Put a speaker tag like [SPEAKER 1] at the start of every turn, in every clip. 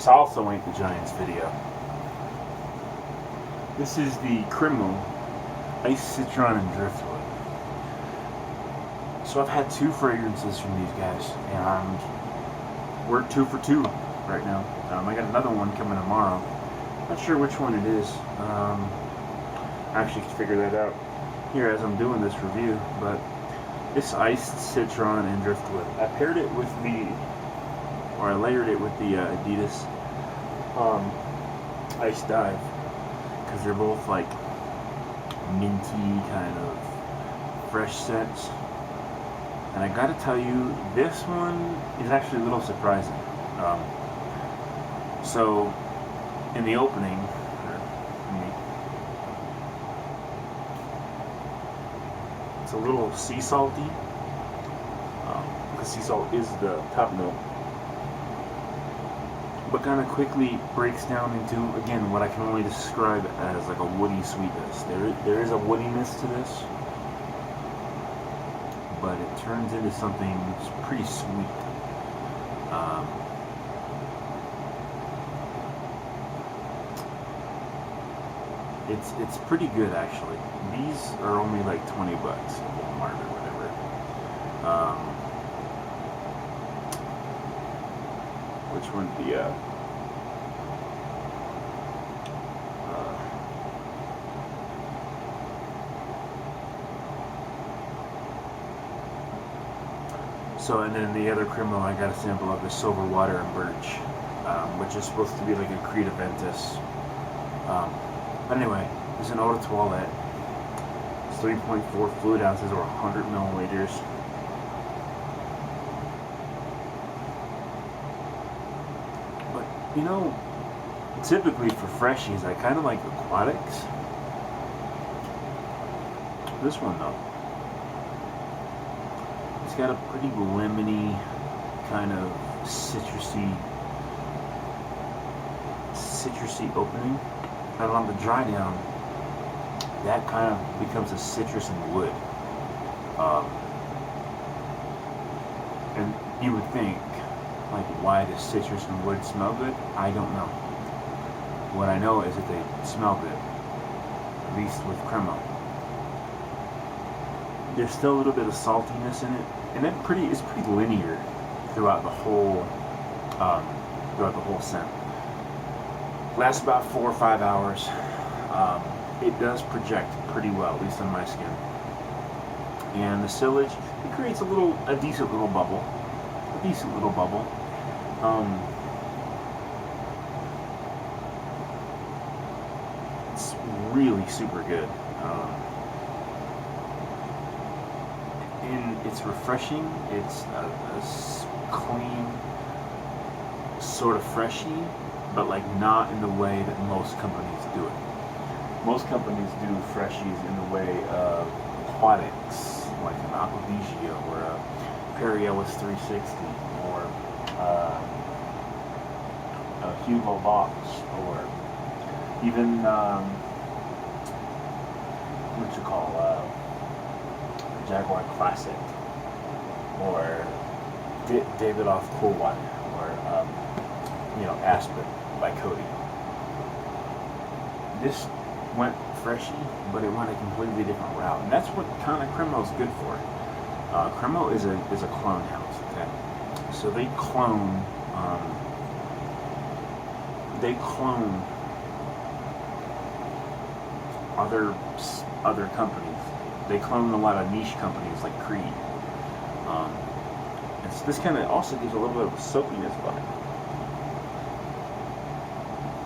[SPEAKER 1] This also ain't the Giants video. This is the cremo, ice, citron, and driftwood. So I've had 2 fragrances from these guys, and we're 2 for 2 right now. I got another one coming tomorrow. Not sure which one it is. I actually can figure that out here as I'm doing this review, but this iced, citron, and driftwood. I paired it with I layered it with the Adidas Ice Dive, because they're both like minty kind of fresh scents. And I gotta tell you, this one is actually a little surprising. So in the opening, it's a little sea salty, because sea salt is the top note, but kind of quickly breaks down into, again, what I can only describe as like a woody sweetness. There is a woodiness to this, but it turns into something pretty sweet. It's pretty good, actually. These are only like $20 at Walmart or whatever. Which one? So, and then the other cremo, I got a sample of the Silver Water and Birch, which is supposed to be like a Creed Aventus. But anyway, it's an eau de toilette. It's 3.4 fluid ounces or 100 milliliters. But, you know, typically for freshies, I kind of like aquatics. This one, though, it's got a pretty lemony, kind of citrusy opening. And on the dry down, that kind of becomes a citrus and wood. And you would think, like, why does citrus and wood smell good? I don't know. What I know is that they smell good, at least with cremo. There's still a little bit of saltiness in it, and it's pretty linear throughout the whole scent. Lasts about 4 or 5 hours. It does project pretty well, at least on my skin. And the sillage, it creates a decent little bubble. It's really super good. And it's refreshing. It's a clean, sort of freshy, but like not in the way that most companies do it. Most companies do freshies in the way of aquatics, like an Aquavigio or a Perry Ellis 360 or a Hugo Boss, or even Jaguar Classic, or Davidoff Cool Water, or Aspen by Cody. This went freshy, but it went a completely different route, and that's what kind of cremo is good for. Cremo is a clone house, okay? So they clone other companies. They clone a lot of niche companies like Creed. And so this kind of also gives a little bit of a soapiness vibe.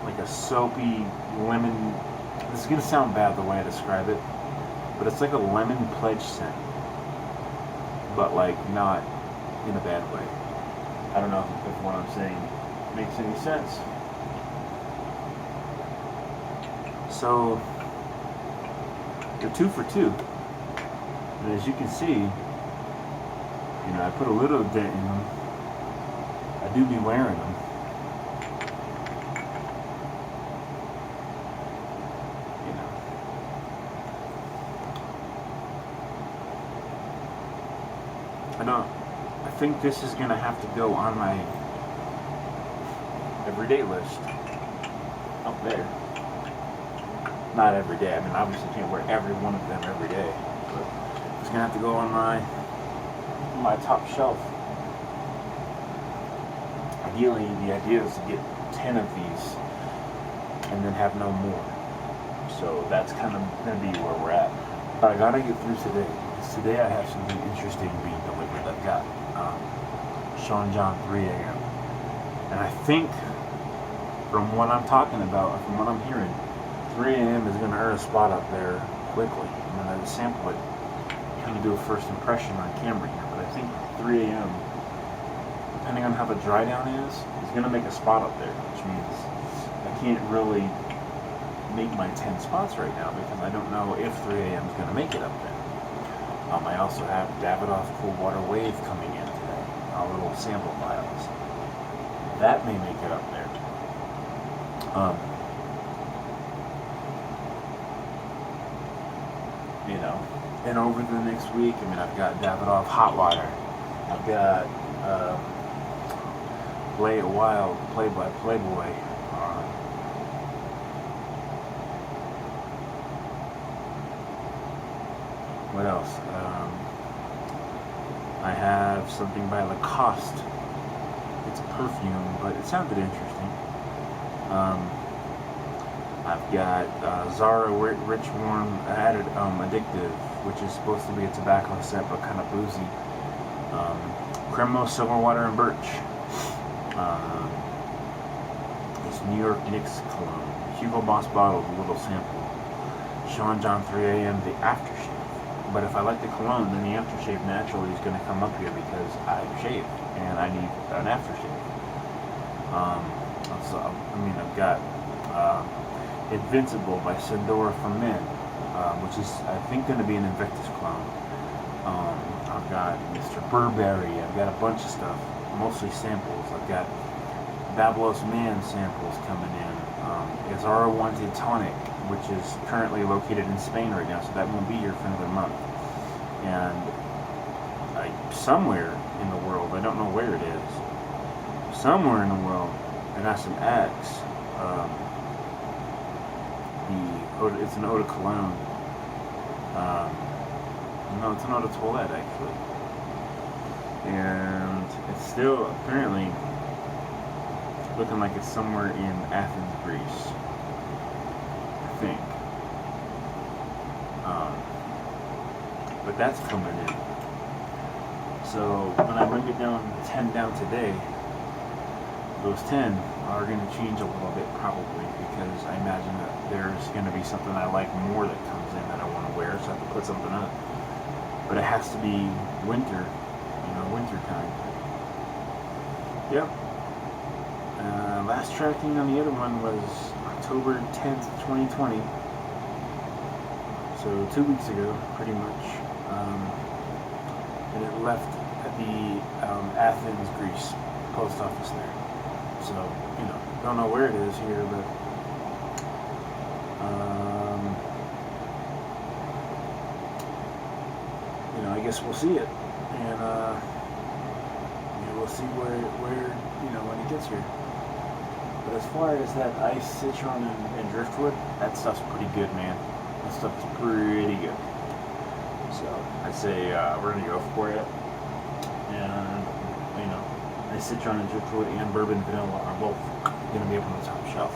[SPEAKER 1] Like a soapy lemon. This is going to sound bad the way I describe it, but it's like a lemon pledge scent, but like not in a bad way. I don't know if what I'm saying makes any sense. So they're 2 for 2, and as you can see, I put a little dent in them. I do be wearing them. I think this is going to have to go on my everyday list up there. Not every day. I mean, obviously can't wear every one of them every day, but it's gonna have to go on my top shelf. Ideally, the idea is to get 10 of these and then have no more. So that's kind of gonna be where we're at. But I gotta get through today. Because today I have something interesting being delivered. I've got Sean John 3 a.m. And I think, from what I'm talking about, from what I'm hearing, 3 a.m. is going to earn a spot up there quickly. I'm going to sample it, kind of do a first impression on camera here. But I think 3 a.m., depending on how the dry down is going to make a spot up there, which means I can't really make my 10 spots right now because I don't know if 3 a.m. is going to make it up there. I also have Davidoff Cool Water Wave coming in today, little sample vials. That may make it up there. You know, and over the next week, I mean, I've got Davidoff Hot Water. I've got Play It Wild, Play by Playboy. What else? I have something by Lacoste. It's a perfume, but it sounded interesting. I've got Zara Rich Warm Added Addictive, which is supposed to be a tobacco scent, but kind of boozy. Cremo, Silver Water, and Birch. This New York Knicks cologne. Hugo Boss bottle, a little sample. Sean John 3 a.m. the aftershave. But if I like the cologne, then the aftershave naturally is going to come up here because I shave and I need an aftershave. I've got Invincible by Sendora for Men, which is, I think, going to be an Invictus clone. I've got Mr. Burberry. I've got a bunch of stuff, mostly samples. I've got Bablos Man samples coming in. Zara Wanted Tonic, which is currently located in Spain right now, so that won't be here for another month. And somewhere in the world, I don't know where it is, somewhere in the world, I got some Axe. It's an eau de cologne. No, it's an eau de toilette, actually. And it's still apparently looking like it's somewhere in Athens, Greece. I think. But that's coming in. So when I bring it down 10 down today, those 10 are going to change a little bit probably because I imagine that there's going to be something I like more that comes in that I want to wear, so I have to put something up. But it has to be winter, winter time. Yep. Last tracking on the other one was October 10th, 2020. So 2 weeks ago, pretty much. And it left at the Athens, Greece post office there. So, don't know where it is here, but I guess we'll see it. And we'll see where when it gets here. But as far as that ice, citron, and driftwood, that stuff's pretty good, man. That stuff's pretty good. So I'd say we're gonna go for it. And ice, citron, and driftwood, and bourbon vanilla are both gonna be up on the top shelf.